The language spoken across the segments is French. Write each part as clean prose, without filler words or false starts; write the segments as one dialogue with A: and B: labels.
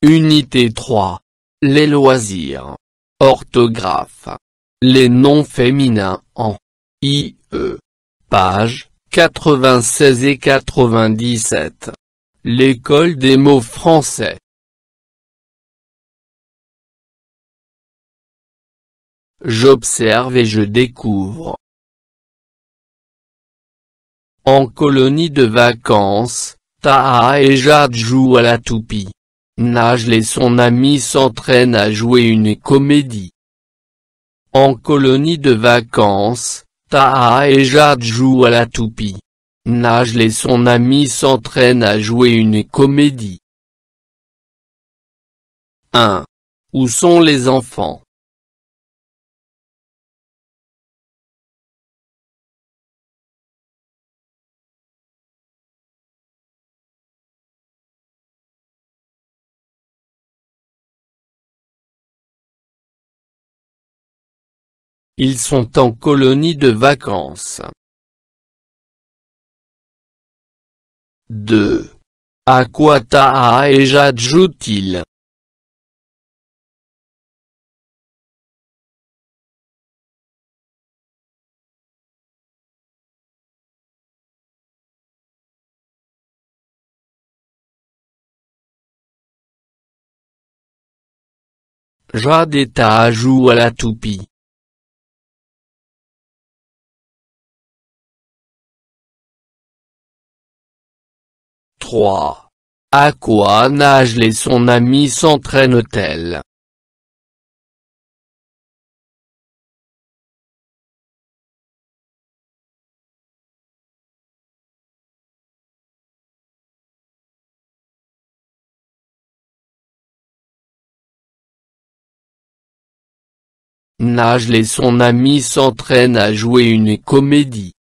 A: Unité 3. Les loisirs. Orthographe. Les noms féminins en IE. Pages 96 et 97. L'école des mots français. J'observe et je découvre. En colonie de vacances, Taha et Jade jouent à la toupie. Najl et son ami s'entraînent à jouer une comédie. En colonie de vacances, Taha et Jade jouent à la toupie. Najl et son ami s'entraînent à jouer une comédie. 1. Où sont les enfants? Ils sont en colonie de vacances. 2. À quoi Taha et Jade jouent-ils? Jade et Taha jouent à la toupie. 3. À quoi Najl et son ami s'entraînent-elles? Najl et son ami s'entraînent à jouer une comédie.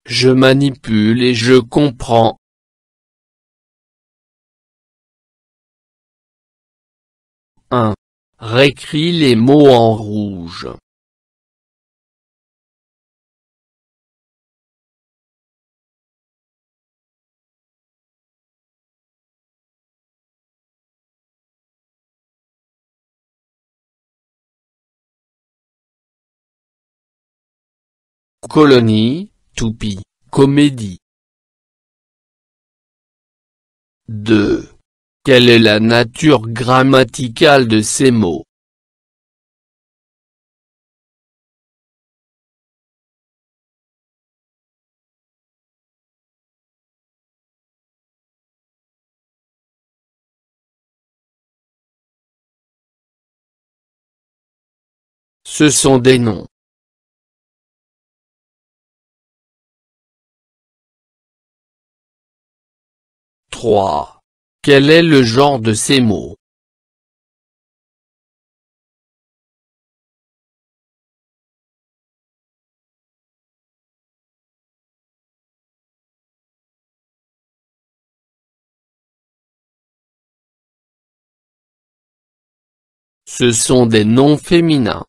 A: Je manipule et je comprends. 1. Réécris les mots en rouge. Colonie, toupie, comédie. 2. Quelle est la nature grammaticale de ces mots? Ce sont des noms. 3. Quel est le genre de ces mots? Ce sont des noms féminins.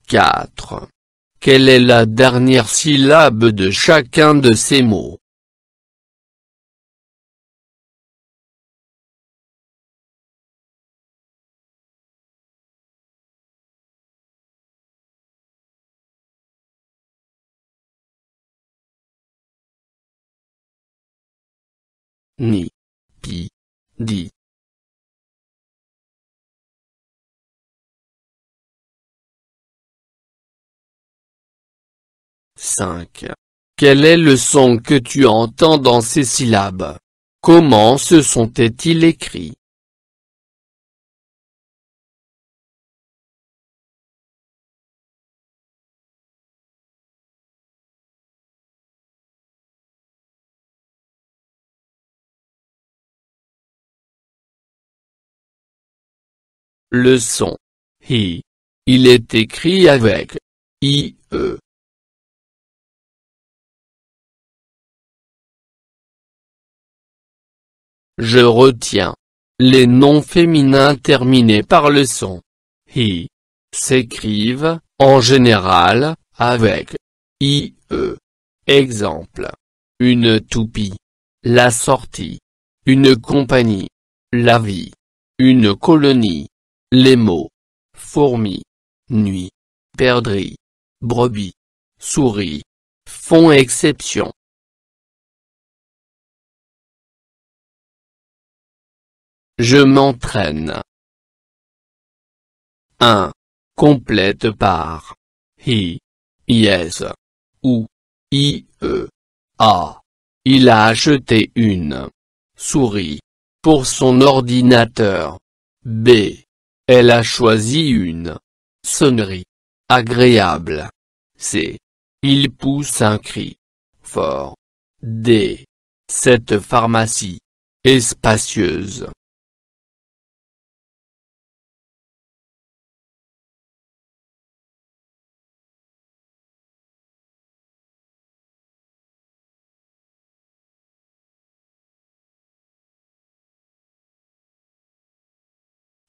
A: 4. Quelle est la dernière syllabe de chacun de ces mots? Ni, pi, di. 5. Quel est le son que tu entends dans ces syllabes? Comment se sont-ils écrits? Le son hi. Il est écrit avec IE. Je retiens. Les noms féminins terminés par le son i s'écrivent, en général, avec ie. Exemple. Une toupie. La sortie. Une compagnie. La vie. Une colonie. Les mots fourmi, nuit, perdrix, brebis, souris font exception. Je m'entraîne. 1. Complète par i, is, ou ie. A. Il a acheté une souris pour son ordinateur. B. Elle a choisi une sonnerie agréable. C. Il pousse un cri fort. D. Cette pharmacie est spacieuse.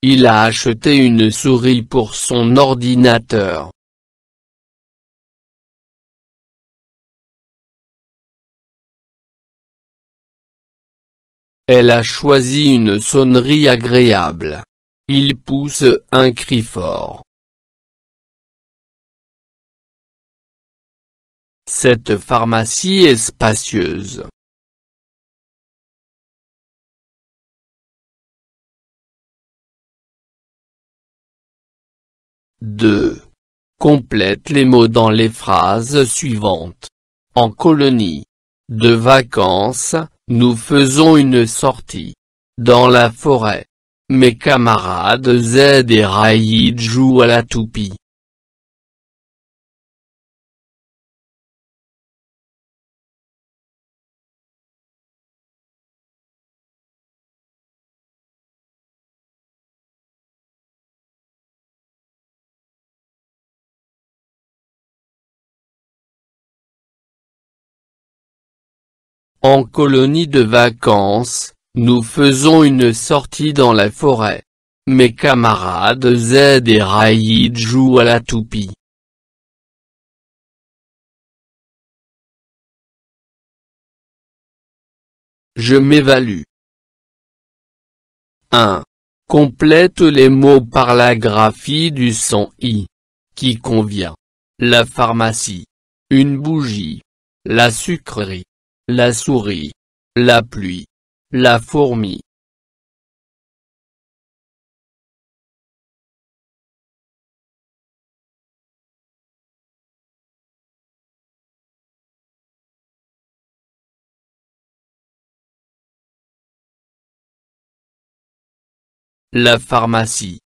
A: Il a acheté une souris pour son ordinateur. Elle a choisi une sonnerie agréable. Il pousse un cri fort. Cette pharmacie est spacieuse. 2. Complète les mots dans les phrases suivantes. En colonie de vacances, nous faisons une sortie dans la forêt. Mes camarades Zed et Raïd jouent à la toupie. En colonie de vacances, nous faisons une sortie dans la forêt. Mes camarades Zed et Raïd jouent à la toupie. Je m'évalue. 1. Complète les mots par la graphie du son i, qui convient. La pharmacie. Une bougie. La sucrerie. La souris. La pluie. La fourmi. La pharmacie.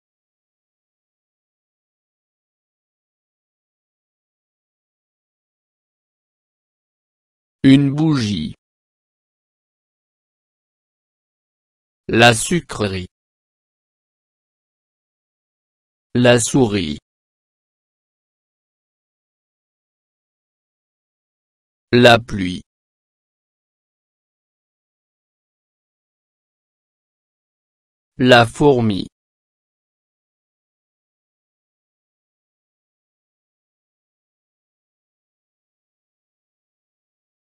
A: Une bougie. La sucrerie. La souris. La pluie. La fourmi.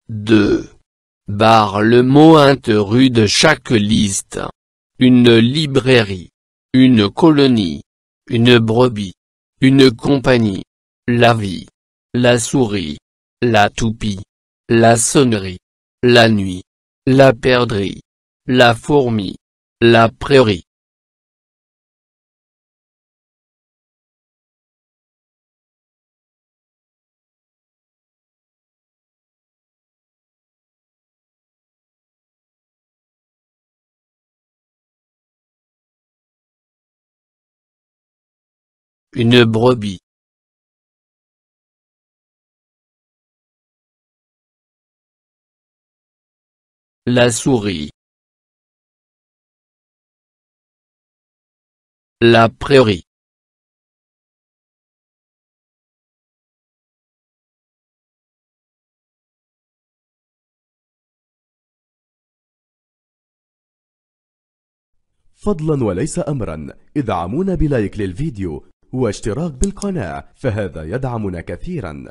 A: Deux. Barre le mot interru de chaque liste. Une librairie. Une colonie. Une brebis. Une compagnie. La vie. La souris. La toupie. La sonnerie. La nuit. La perdrix. La fourmi. La prairie. Une brebis. La souris. La prairie.
B: فضلا وليس أمرا ادعمونا بلايك للفيديو واشتراك بالقناة، فهذا يدعمنا كثيرا.